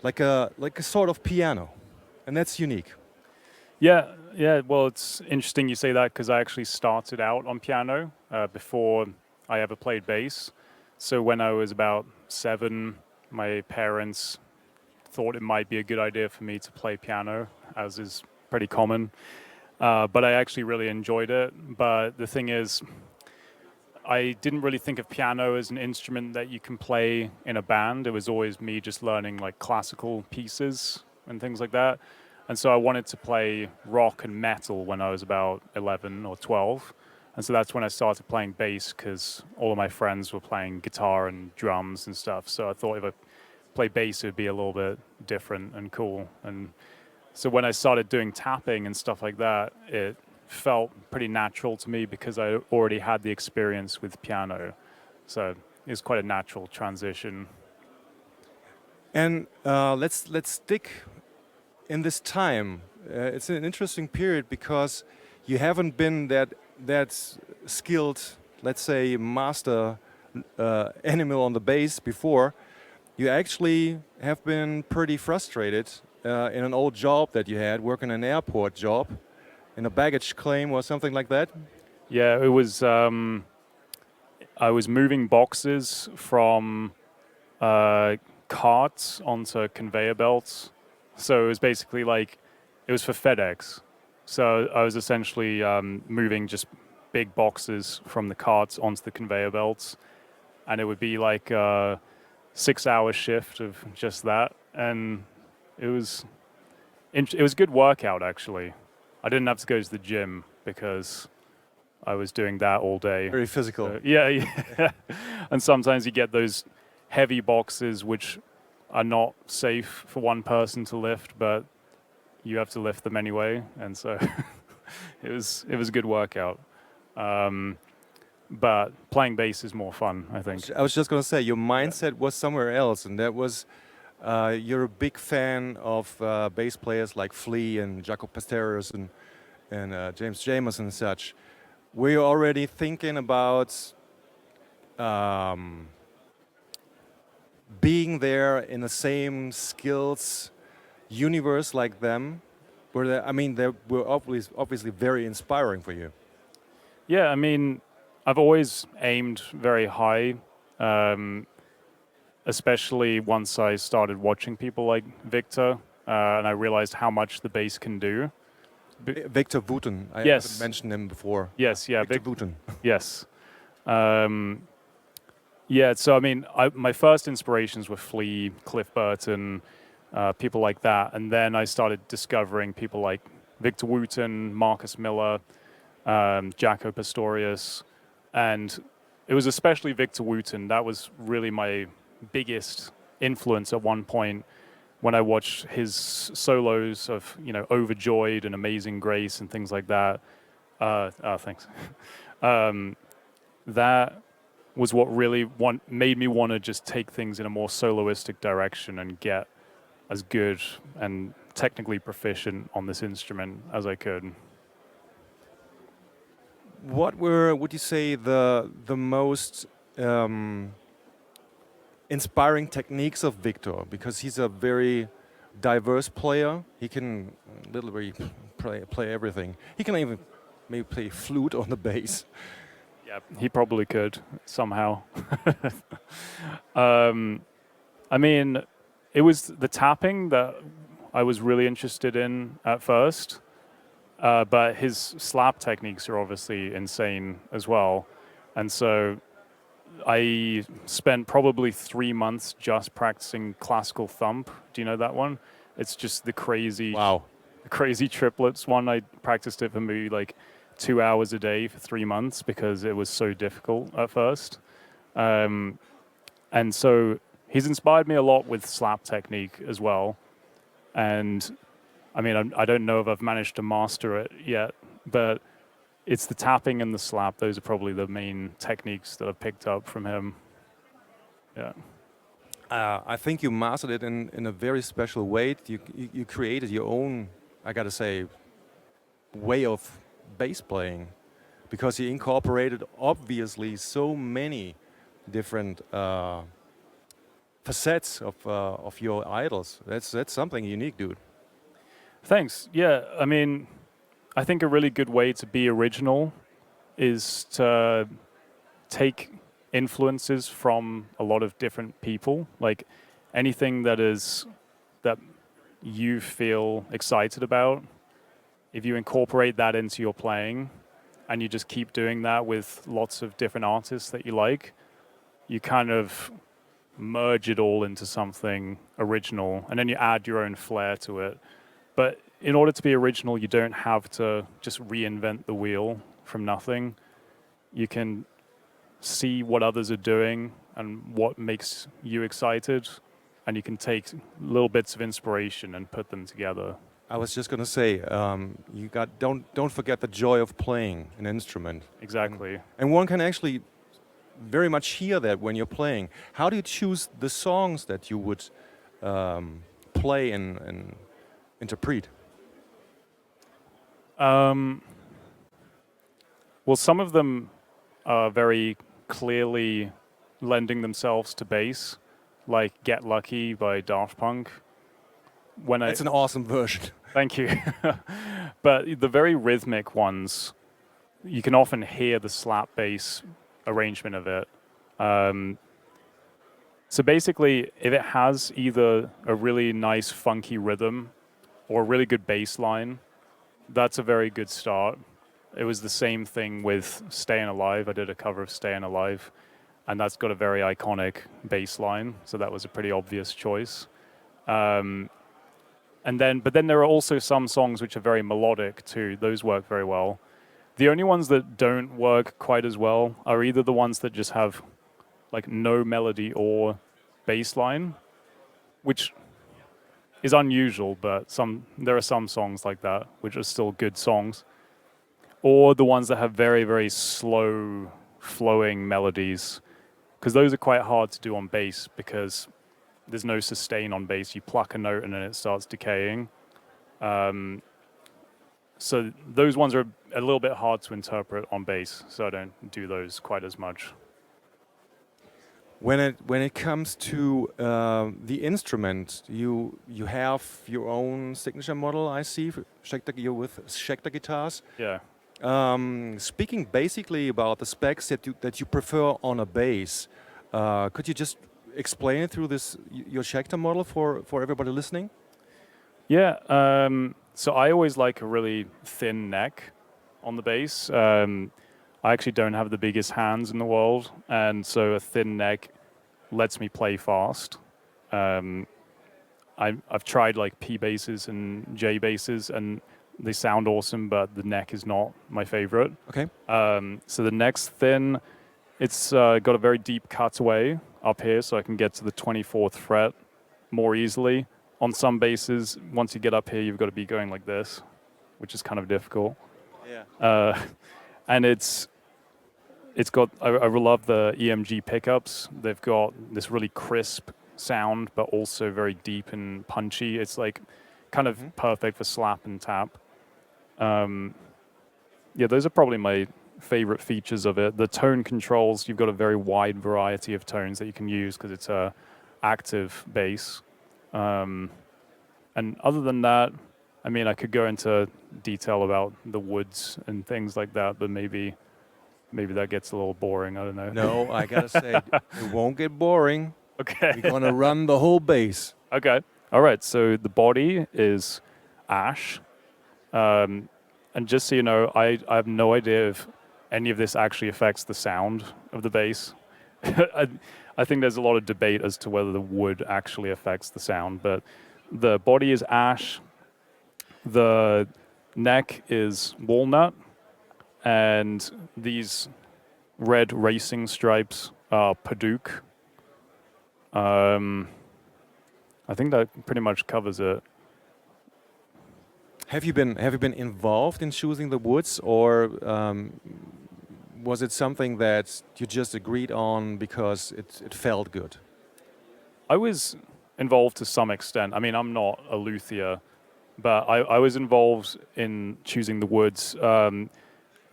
like a sort of piano, and that's unique. Yeah, yeah. Well, it's interesting you say that because I actually started out on piano before I ever played bass. So when I was about 7, my parents thought it might be a good idea for me to play piano, as is pretty common. But I actually really enjoyed it. But the thing is, I didn't really think of piano as an instrument that you can play in a band. It was always me just learning like classical pieces and things like that. And so I wanted to play rock and metal when I was about 11 or 12. And so that's when I started playing bass because all of my friends were playing guitar and drums and stuff. So I thought if I play bass, it would be a little bit different and cool. And so when I started doing tapping and stuff like that, it felt pretty natural to me because I already had the experience with piano. So it was quite a natural transition. And let's stick in this time. It's an interesting period because you haven't been that skilled, let's say, master animal on the bass before. You actually have been pretty frustrated in an old job that you had, working an airport job, in a baggage claim or something like that. Yeah, it was. I was moving boxes from carts onto conveyor belts. So it was basically like it was for FedEx. So I was essentially moving just big boxes from the carts onto the conveyor belts, and it would be like a 6-hour shift of just that, and it was it was a good workout actually. I didn't have to go to the gym because I was doing that all day. Very physical. Yeah, yeah. And sometimes you get those heavy boxes which are not safe for one person to lift, but you have to lift them anyway, and so it was a good workout. But playing bass is more fun, I think. I was just going to say, your mindset was somewhere else, and that was you're a big fan of bass players like Flea and Jaco Pastorius and James Jamerson and such. Were you already thinking about being there in the same skills universe like them? Were they, I mean, they were obviously very inspiring for you. Yeah, I mean, I've always aimed very high, especially once I started watching people like Victor, and I realized how much the bass can do. Victor Wooten, I haven't Yes, mentioned him before. yes, yeah, Victor Wooten. yes. Um, yeah, so I mean, my first inspirations were Flea, Cliff Burton, people like that, and then I started discovering people like Victor Wooten, Marcus Miller, Jaco Pastorius, and it was especially Victor Wooten. That was really my biggest influence at one point when I watched his solos of, Overjoyed and Amazing Grace and things like that. Thanks. That was what really made me want to just take things in a more soloistic direction and get as good and technically proficient on this instrument as I could. What were, would you say, the most inspiring techniques of Victor? Because he's a very diverse player. He can literally play everything. He can even maybe play flute on the bass. Yeah, he probably could somehow. I mean, it was the tapping that I was really interested in at first, but his slap techniques are obviously insane as well. And so I spent probably 3 months just practicing classical thump. Do you know that one? It's just the Wow. crazy triplets one. I practiced it for maybe like 2 hours a day for 3 months because it was so difficult at first. And so he's inspired me a lot with slap technique as well. And I mean, I don't know if I've managed to master it yet, but it's the tapping and the slap. Those are probably the main techniques that I've picked up from him. Yeah. I think you mastered it in a very special way. You created your own, I gotta say, way of bass playing, because you incorporated obviously so many different facets of your idols. That's something unique, dude. Thanks. Yeah, I mean, I think a really good way to be original is to take influences from a lot of different people. Like anything that you feel excited about, if you incorporate that into your playing and you just keep doing that with lots of different artists that you like, you kind of merge it all into something original and then you add your own flair to it. But in order to be original, you don't have to just reinvent the wheel from nothing. You can see what others are doing and what makes you excited, and you can take little bits of inspiration and put them together. I was just gonna say, you got don't forget the joy of playing an instrument. Exactly. And one can actually very much hear that when you're playing. How do you choose the songs that you would play and interpret? Well, some of them are very clearly lending themselves to bass, like "Get Lucky" by Daft Punk. It's an awesome version. Thank you. But the very rhythmic ones, you can often hear the slap bass arrangement of it. So basically, if it has either a really nice funky rhythm or a really good bass line, that's a very good start. It was the same thing with Stayin' Alive. I did a cover of Stayin' Alive, and that's got a very iconic bass line, so that was a pretty obvious choice. But then there are also some songs which are very melodic too. Those work very well. The only ones that don't work quite as well are either the ones that just have like no melody or bass line, which is unusual, but there are some songs like that which are still good songs, or the ones that have very, very slow flowing melodies, because those are quite hard to do on bass because there's no sustain on bass. You pluck a note and then it starts decaying. So those ones are a little bit hard to interpret on bass, so I don't do those quite as much. When it comes to the instrument, you have your own signature model. I see you're with Schecter guitars. Yeah. Speaking basically about the specs that you prefer on a bass, could you just explain it through your Schecter model for everybody listening? Yeah. So I always like a really thin neck on the bass. I actually don't have the biggest hands in the world, and so a thin neck lets me play fast. I've tried like P basses and J basses, and they sound awesome, but the neck is not my favorite. Okay. So the neck's thin. It's got a very deep cutaway up here, so I can get to the 24th fret more easily. On some basses, once you get up here, you've got to be going like this, which is kind of difficult. Yeah. And it's got, I love the EMG pickups. They've got this really crisp sound, but also very deep and punchy. It's like kind of perfect for slap and tap. Yeah, those are probably my favorite features of it. The tone controls, you've got a very wide variety of tones that you can use because it's a active bass. And other than that, I mean, I could go into detail about the woods and things like that, but maybe that gets a little boring. I don't know. No, I gotta say, it won't get boring. Okay. We're gonna run the whole bass. Okay. All right. So the body is ash. And just so you know, I have no idea if any of this actually affects the sound of the bass. I think there's a lot of debate as to whether the wood actually affects the sound, but the body is ash. The neck is walnut, and these red racing stripes are Paduke. I think that pretty much covers it. Have you been involved in choosing the woods, or was it something that you just agreed on because it felt good? I was involved to some extent. I mean, I'm not a luthier, but I was involved in choosing the woods,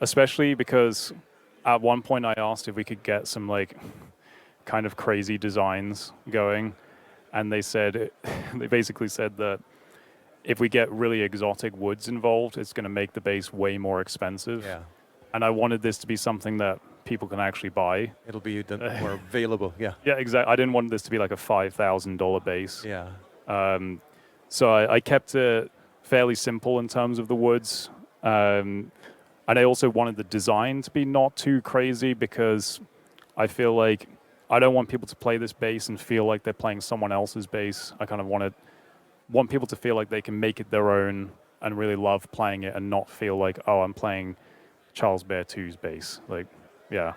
especially because at one point I asked if we could get some like kind of crazy designs going, and they said they basically said that if we get really exotic woods involved, it's going to make the bass way more expensive. Yeah. And I wanted this to be something that people can actually buy. It'll be more available. Yeah. Yeah, exactly. I didn't want this to be like a $5,000 bass. Yeah. So I kept it fairly simple in terms of the woods. And I also wanted the design to be not too crazy, because I feel like I don't want people to play this bass and feel like they're playing someone else's bass. I kind of want people to feel like they can make it their own and really love playing it, and not feel like, oh, I'm playing Charles Berthoud's bass. Like, yeah.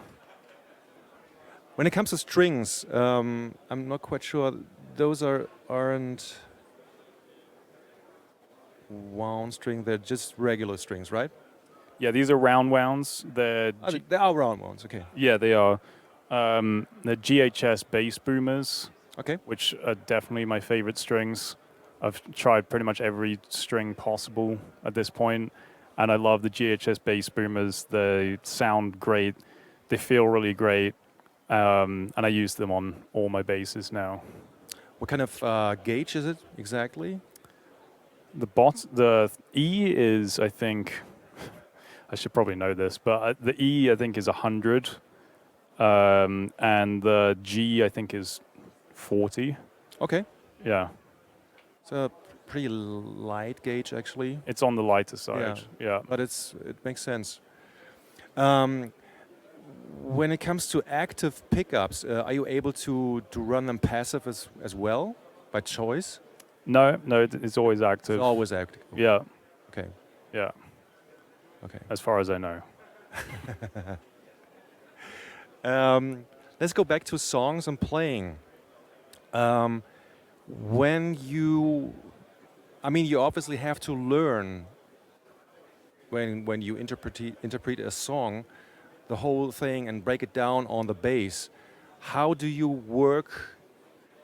When it comes to strings, I'm not quite sure. Those aren't wound string. They're just regular strings, right? Yeah, these are round wounds. They are round ones. Okay. Yeah, they are. The GHS bass boomers, Okay. which are definitely my favorite strings. I've tried pretty much every string possible at this point, and I love the GHS bass boomers. They sound great. They feel really great, and I use them on all my basses now. What kind of gauge is it exactly? The E is, I think, I should probably know this, but the E, I think, is 100, and the G, I think, is 40. Okay. Yeah. It's a pretty light gauge, actually. It's on the lighter side. Yeah. But it makes sense. When it comes to active pickups, are you able to run them passive as well, by choice? No, it's always active. It's always active. Yeah. Okay. Yeah. Okay. As far as I know. Let's go back to songs and playing. When you obviously have to learn when you interpret a song, the whole thing, and break it down on the bass. How do you work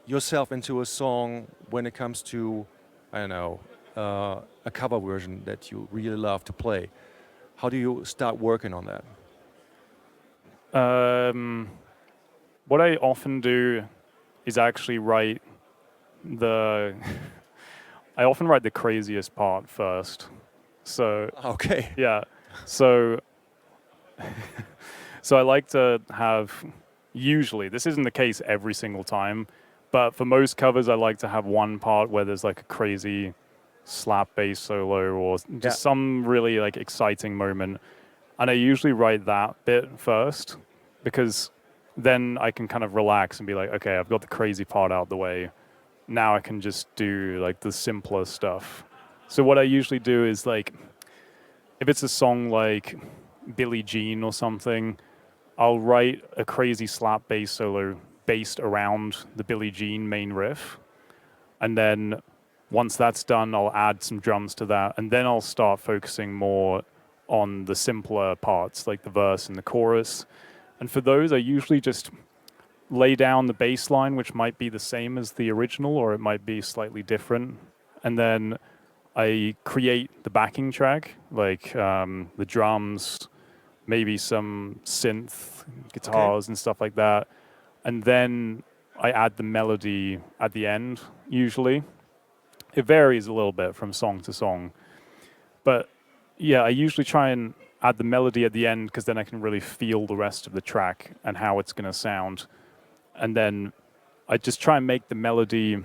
yourself into a song when it comes to, I don't know, a cover version that you really love to play? How do you start working on that? What I often do is actually write the I often write the craziest part first. So Okay. yeah. So I like to have, usually, this isn't the case every single time, but for most covers I like to have one part where there's like a crazy slap bass solo, or just some really like exciting moment. And I usually write that bit first, because then I can kind of relax and be like, okay, I've got the crazy part out the way. Now I can just do like the simpler stuff. So what I usually do is, like, if it's a song like Billie Jean or something, I'll write a crazy slap bass solo based around the Billie Jean main riff. And then once that's done, I'll add some drums to that. And then I'll start focusing more on the simpler parts, like the verse and the chorus. And for those, I usually just lay down the bass line, which might be the same as the original, or it might be slightly different. And then I create the backing track, like the drums, maybe some synth guitars and stuff like that. And then I add the melody at the end, usually. It varies a little bit from song to song. But yeah, I usually try and add the melody at the end, because then I can really feel the rest of the track and how it's going to sound. And then I just try and make the melody,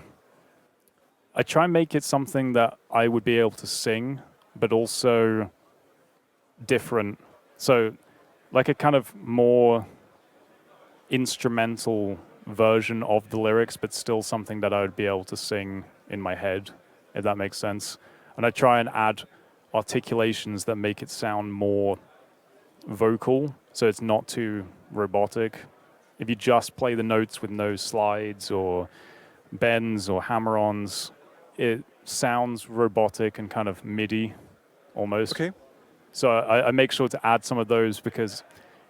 I try and make it something that I would be able to sing, but also different. So like a kind of more instrumental version of the lyrics, but still something that I would be able to sing in my head, if that makes sense. And I try and add articulations that make it sound more vocal, so it's not too robotic. If you just play the notes with no slides or bends or hammer-ons, it sounds robotic and kind of MIDI almost. Okay. So I make sure to add some of those, because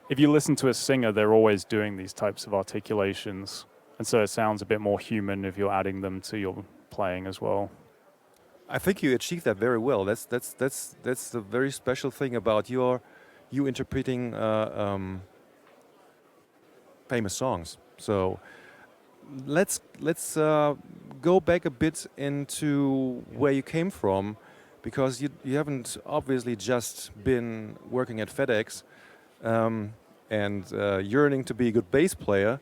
if you listen to a singer, they're always doing these types of articulations. And so it sounds a bit more human if you're adding them to your playing as well. I think you achieved that very well. That's the very special thing about you interpreting famous songs. So let's go back a bit into where you came from, because you haven't obviously just been working at FedEx and yearning to be a good bass player.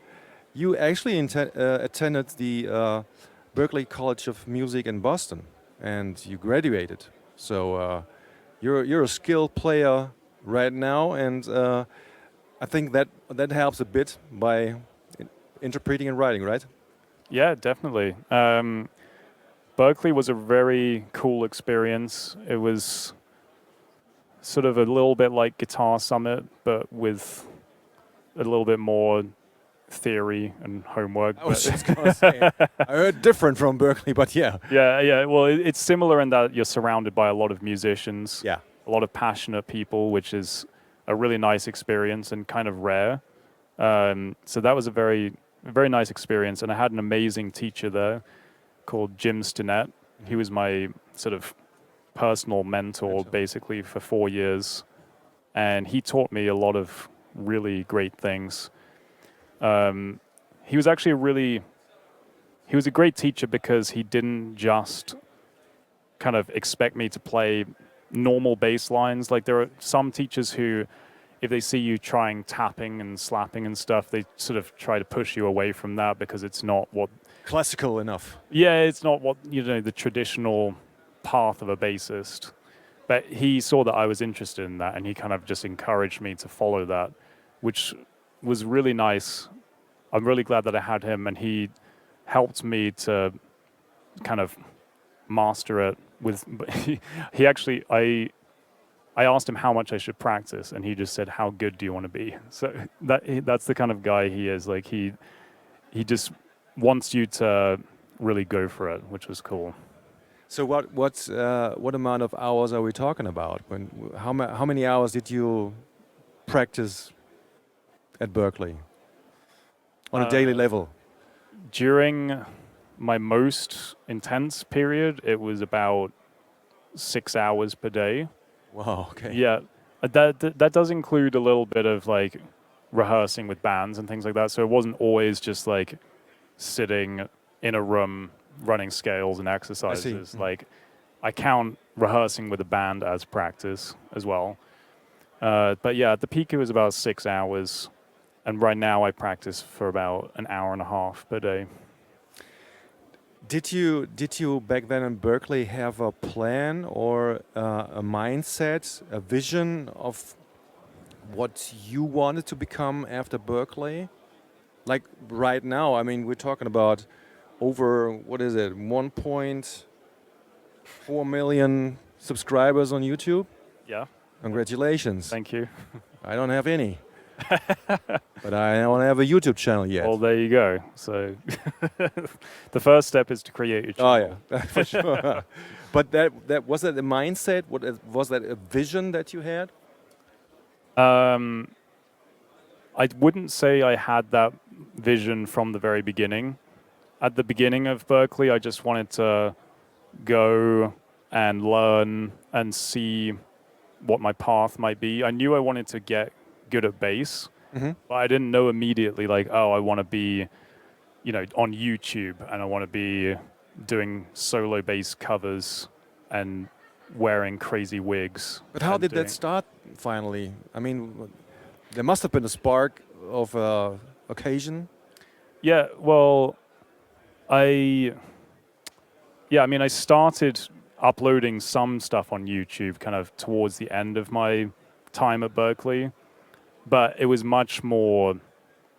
You actually attended the Berklee College of Music in Boston, and you graduated. So you're a skilled player right now, and I think that helps a bit by interpreting and writing, right? Yeah, definitely. Berkeley was a very cool experience. It was sort of a little bit like Guitar Summit, but with a little bit more theory and homework. I was just gonna say, I heard different from Berkeley, but yeah. Yeah. Well, it's similar in that you're surrounded by a lot of musicians, Yeah. a lot of passionate people, which is a really nice experience and kind of rare. So that was a very nice experience, and I had an amazing teacher there called Jim Stinnett. He was my sort of personal mentor basically for 4 years, and he taught me a lot of really great things. He was actually he was a great teacher because he didn't just kind of expect me to play normal bass lines. Like there are some teachers who, if they see you trying tapping and slapping and stuff, they sort of try to push you away from that because it's not what... Classical enough. Yeah, it's not what, the traditional path of a bassist. But he saw that I was interested in that, and he kind of just encouraged me to follow that, which was really nice. I'm really glad that I had him, and he helped me to kind of master it with... He actually... I asked him how much I should practice, and he just said, "How good do you want to be?" So that's the kind of guy he is. Like he just wants you to really go for it, which was cool. So what amount of hours are we talking about? How many hours did you practice at Berkeley on a daily level? During my most intense period, it was about 6 hours per day. Wow. Okay. Yeah, that does include a little bit of like rehearsing with bands and things like that. So it wasn't always just like sitting in a room running scales and exercises. Like I count rehearsing with a band as practice as well. But yeah, at the peak it was about 6 hours, and right now I practice for about an hour and a half per day. Did you back then in Berkeley have a plan or a mindset, a vision of what you wanted to become after Berkeley? Like right now, I mean, we're talking about over, what is it, 1.4 million subscribers on YouTube? Yeah. Congratulations. Thank you. I don't have any. But I don't have a YouTube channel yet. Well, there you go. So the first step is to create your channel. Oh yeah, for sure. But that was that a mindset? Was that a vision that you had? I wouldn't say I had that vision from the very beginning. At the beginning of Berkeley, I just wanted to go and learn and see what my path might be. I knew I wanted to get good at bass, but I didn't know immediately like, oh, I want to be, on YouTube, and I want to be doing solo bass covers and wearing crazy wigs. But how did that start finally? I mean, there must have been a spark of occasion. Yeah, well, I started uploading some stuff on YouTube kind of towards the end of my time at Berkeley, but it was much more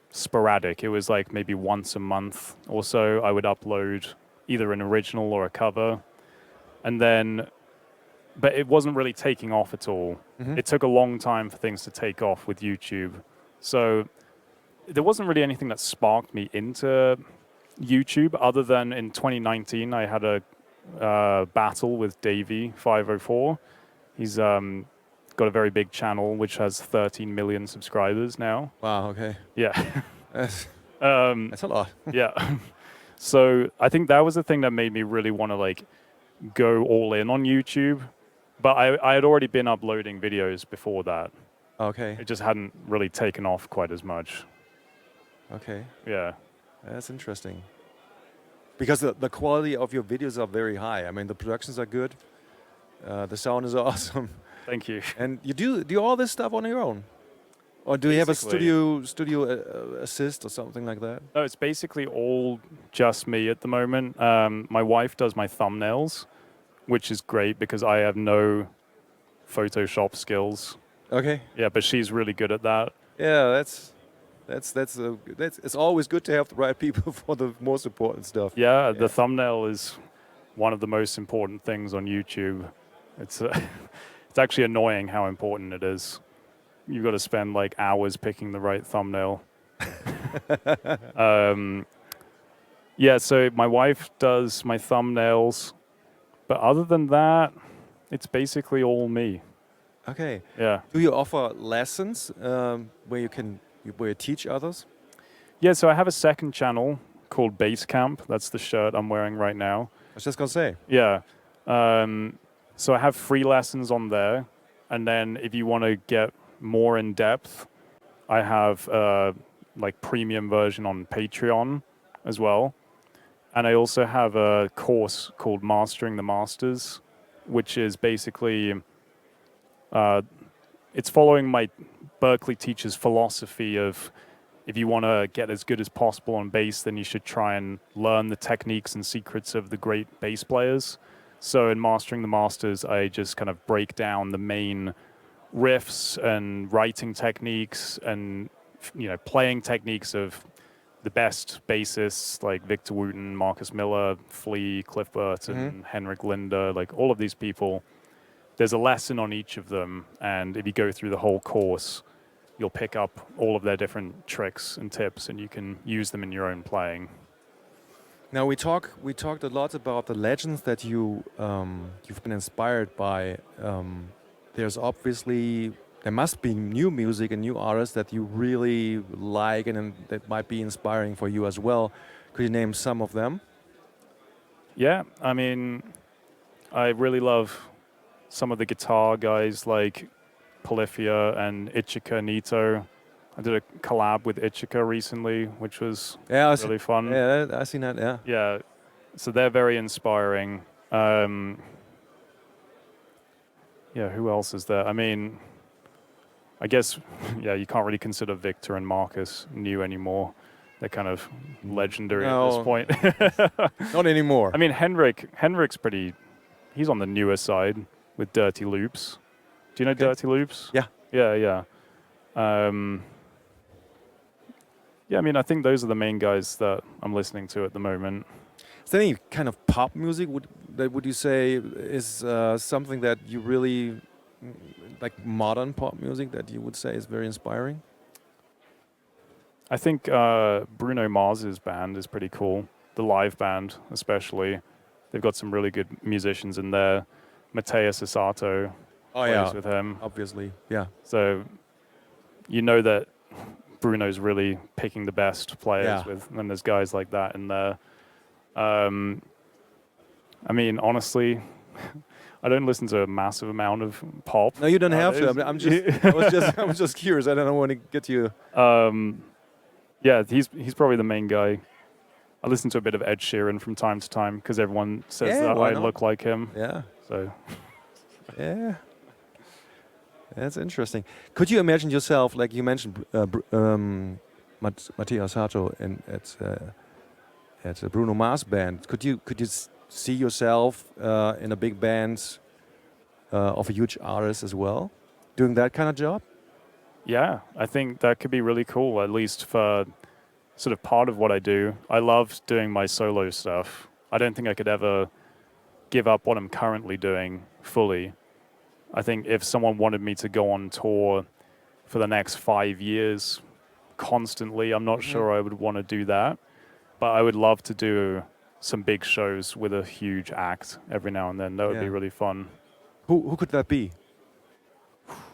sporadic. It was like maybe once a month or so I would upload either an original or a cover, but it wasn't really taking off at all. It took a long time for things to take off with YouTube. So there wasn't really anything that sparked me into YouTube other than in 2019 I had a battle with Davey504. He's got a very big channel which has 13 million subscribers now. Wow, okay. Yeah. That's a lot. Yeah. So I think that was the thing that made me really want to like go all in on YouTube. But I had already been uploading videos before that. Okay. It just hadn't really taken off quite as much. Okay, Yeah. that's interesting. Because the quality of your videos are very high. I mean, the productions are good. The sound is awesome. Thank you. And you do all this stuff on your own, or do you have a Basically. studio assist or something like that? No, it's basically all just me at the moment. My wife does my thumbnails, which is great because I have no Photoshop skills. Okay. Yeah, but she's really good at that. Yeah, that's it's always good to have the right people for the most important stuff. Yeah, Yeah. the thumbnail is one of the most important things on YouTube. It's it's actually annoying how important it is. You've got to spend like hours picking the right thumbnail. Yeah, so my wife does my thumbnails, but other than that, it's basically all me. Okay. Yeah. Do you offer lessons where you teach others? Yeah, so I have a second channel called Basecamp. That's the shirt I'm wearing right now. I was just gonna say. Yeah. So I have free lessons on there. And then if you want to get more in depth, I have like premium version on Patreon as well. And I also have a course called Mastering the Masters, which is basically it's following my Berkeley teacher's philosophy of if you want to get as good as possible on bass, then you should try and learn the techniques and secrets of the great bass players. So in Mastering the Masters, I just kind of break down the main riffs and writing techniques and playing techniques of the best bassists like Victor Wooten, Marcus Miller, Flea, Cliff Burton, Henrik Linder, like all of these people. There's a lesson on each of them, and if you go through the whole course, you'll pick up all of their different tricks and tips, and you can use them in your own playing. Now we talked a lot about the legends that you've been inspired by. There must be new music and new artists that you really like and that might be inspiring for you as well. Could you name some of them? Yeah, I mean, I really love some of the guitar guys like Polyphia and Ichika Nito. I did a collab with Ichika recently, which was really fun. Yeah, I seen that. Yeah. Yeah, so they're very inspiring. Yeah, who else is there? I mean, I guess, yeah, you can't really consider Victor and Marcus new anymore. They're kind of legendary at this point. Not anymore. I mean, Henrik's he's on the newer side with Dirty Loops. Do you know Dirty Loops? Yeah. Yeah. Yeah, I mean, I think those are the main guys that I'm listening to at the moment. Is there any kind of pop music would you say is something that you really like, modern pop music that you would say is very inspiring? I think Bruno Mars's band is pretty cool. The live band, especially. They've got some really good musicians in there. Mateus Isato plays with him. Obviously, yeah. So you know that Bruno's really picking the best players with, and there's guys like that in there. I mean, honestly, I don't listen to a massive amount of pop. No, you don't have to. I was just curious. I don't want to get you. Yeah, he's probably the main guy. I listen to a bit of Ed Sheeran from time to time because everyone says that I look like him. Yeah. So. Yeah. That's interesting. Could you imagine yourself, like you mentioned, Mattia Sato at Bruno Mars band? Could you see yourself in a big band of a huge artist as well, doing that kind of job? Yeah, I think that could be really cool, at least for sort of part of what I do. I love doing my solo stuff. I don't think I could ever give up what I'm currently doing fully. I think if someone wanted me to go on tour for the next 5 years constantly, I'm not sure I would want to do that. But I would love to do some big shows with a huge act every now and then. That would be really fun. Who could that be?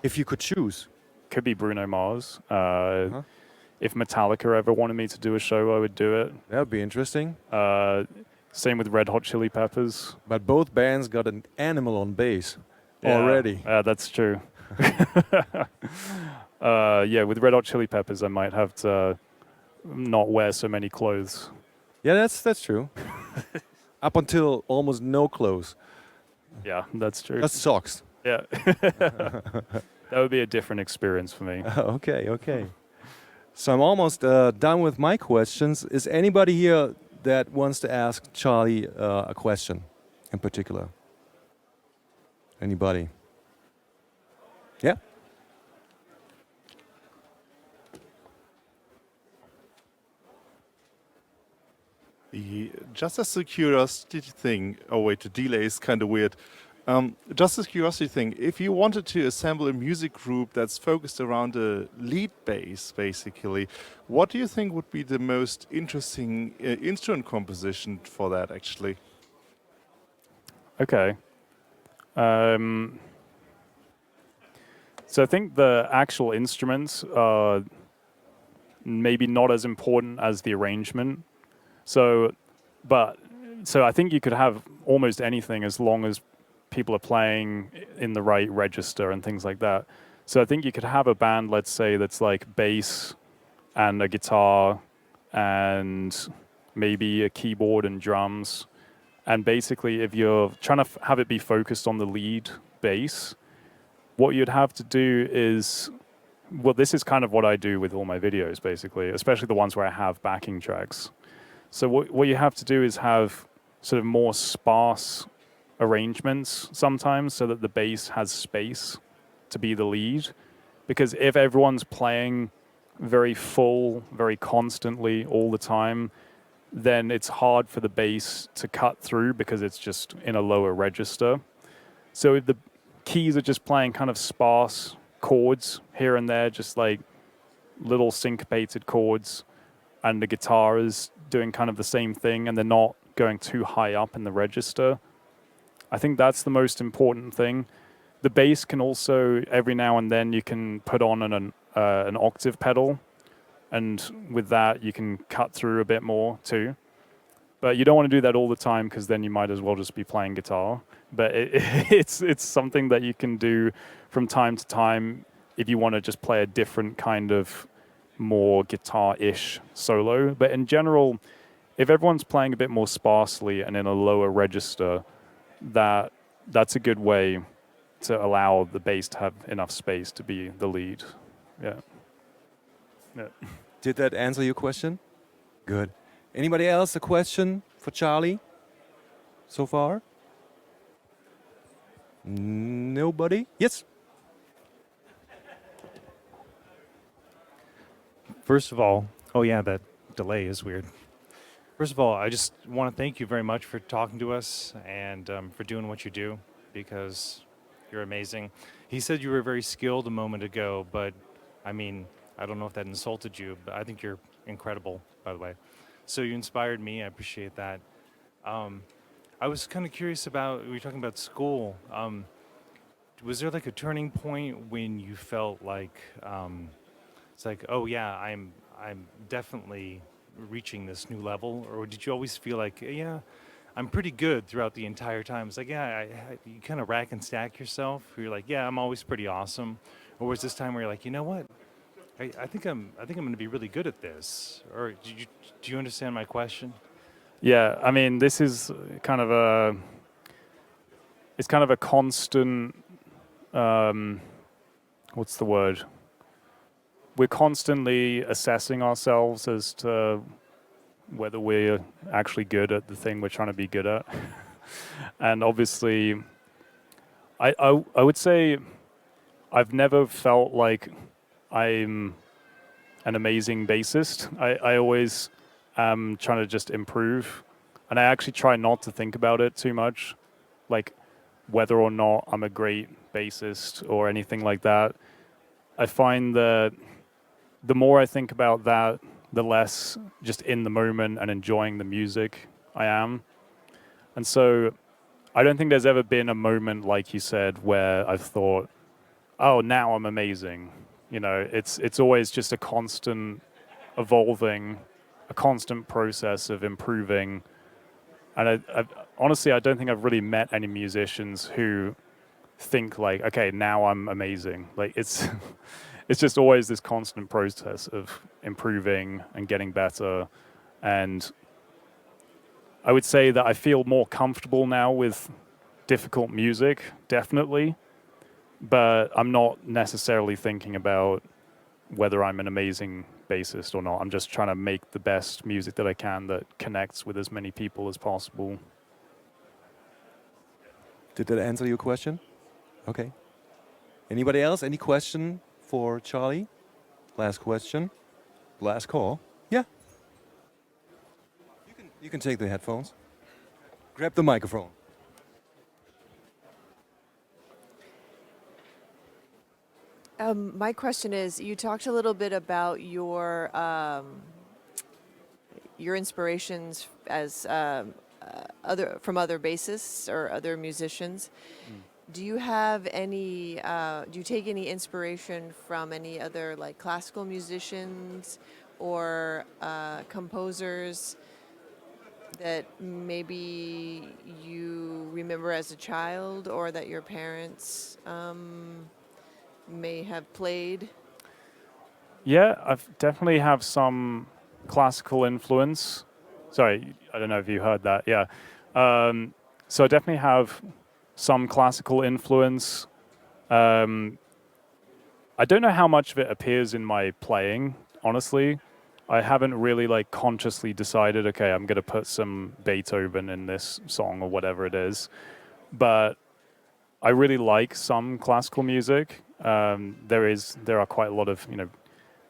If you could choose. Could be Bruno Mars. If Metallica ever wanted me to do a show, I would do it. That would be interesting. Same with Red Hot Chili Peppers. But both bands got an animal on bass already. Yeah, that's true. Yeah, with Red Hot Chili Peppers, I might have to not wear so many clothes. Yeah, that's true. Up until almost no clothes, Yeah, that's true. just socks. Yeah. That would be a different experience for me. Okay. So I'm almost done with my questions. Is anybody here that wants to ask Charlie a question in particular? Anybody? Yeah. Just as a curiosity thing, oh wait, the delay is kind of weird. Just as a curiosity thing, if you wanted to assemble a music group that's focused around a lead bass, basically, what do you think would be the most interesting instrument composition for that, actually? Okay. So I think the actual instruments are maybe not as important as the arrangement. So, so I think you could have almost anything as long as people are playing in the right register and things like that. So I think you could have a band, let's say, that's like bass and a guitar and maybe a keyboard and drums. And basically, if you're trying to have it be focused on the lead bass, what you'd have to do is, well, this is kind of what I do with all my videos, basically, especially the ones where I have backing tracks. So what you have to do is have sort of more sparse arrangements sometimes so that the bass has space to be the lead. Because if everyone's playing very full, very constantly all the time, then it's hard for the bass to cut through because it's just in a lower register. So if the keys are just playing kind of sparse chords here and there, just like little syncopated chords, and the guitar is doing kind of the same thing and they're not going too high up in the register, I think that's the most important thing. The bass can also, every now and then, you can put on an octave pedal, and with that you can cut through a bit more too. But you don't want to do that all the time because then you might as well just be playing guitar. But it's something that you can do from time to time if you want to just play a different kind of more guitar-ish solo. But in general, if everyone's playing a bit more sparsely and in a lower register, that's a good way to allow the bass to have enough space to be the lead. Yeah. Did that answer your question? Good. Anybody else a question for Charlie so far? Nobody? Yes. First of all, oh yeah, that delay is weird. First of all, I just want to thank you very much for talking to us and for doing what you do, because you're amazing. He said you were very skilled a moment ago, but I mean, I don't know if that insulted you, but I think you're incredible, by the way. So you inspired me. I appreciate that. I was kind of curious about, we were talking about school. Was there like a turning point when you felt like it's like, oh yeah, I'm definitely reaching this new level? Or did you always feel like, yeah, I'm pretty good throughout the entire time? It's like, yeah, you kind of rack and stack yourself. You're like, yeah, I'm always pretty awesome. Or was this time where you're like, you know what? I think I'm going to be really good at this. Or do you understand my question? Yeah, I mean, this is kind of it's kind of a constant, what's the word? We're constantly assessing ourselves as to whether we're actually good at the thing we're trying to be good at. And obviously, I would say I've never felt like I'm an amazing bassist. I always am trying to just improve. And I actually try not to think about it too much, like whether or not I'm a great bassist or anything like that. I find that the more I think about that, the less just in the moment and enjoying the music I am. And so I don't think there's ever been a moment, like you said, where I've thought, oh, now I'm amazing. You know, it's always just a constant evolving, a constant process of improving. And honestly, I don't think I've really met any musicians who think like, okay, now I'm amazing. Like it's it's just always this constant process of improving and getting better. And I would say that I feel more comfortable now with difficult music, definitely, but I'm not necessarily thinking about whether I'm an amazing bassist or not. I'm just trying to make the best music that I can that connects with as many people as possible. Did that answer your question? Okay. Anybody else? Any question for Charlie? Last question. Last call. Yeah. You can take the headphones. Grab the microphone. My question is, you talked a little bit about your inspirations as from other bassists or other musicians. Do you have any? Do you take any inspiration from any other like classical musicians or composers that maybe you remember as a child or that your parents may have played? Yeah, I've definitely have some classical influence. Sorry, I don't know if you heard that. Yeah. So I definitely have some classical influence. I don't know how much of it appears in my playing, honestly. I haven't really like consciously decided, okay, I'm going to put some Beethoven in this song or whatever it is. But I really like some classical music. There are quite a lot of,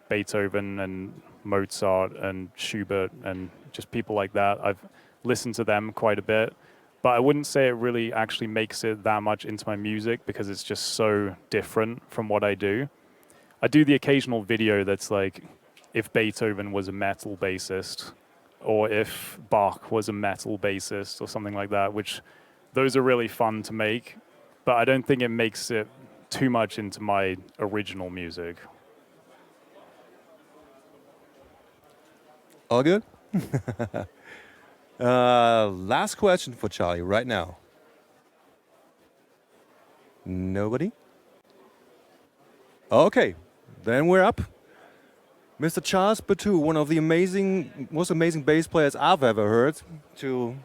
Beethoven and Mozart and Schubert and just people like that. I've listened to them quite a bit, but I wouldn't say it really actually makes it that much into my music because it's just so different from what I do. I do the occasional video that's like, if Beethoven was a metal bassist, or if Bach was a metal bassist, or something like that, which those are really fun to make, but I don't think it makes it too much into my original music. All good? Last question for Charlie right now. Nobody? Okay, then we're up. Mr. Charles Berthoud, one of the most amazing bass players I've ever heard, to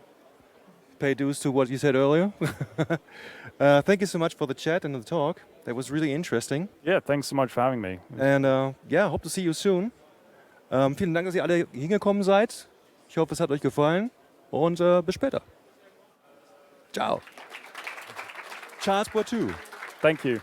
pay dues to what you said earlier. Thank you so much for the chat and the talk. That was really interesting. Yeah, thanks so much for having me. And yeah, hope to see you soon. Vielen Dank, dass ihr alle hingekommen seid. Ich hoffe, es hat euch gefallen. Und bis später. Ciao. Charles Berthoud. Thank you.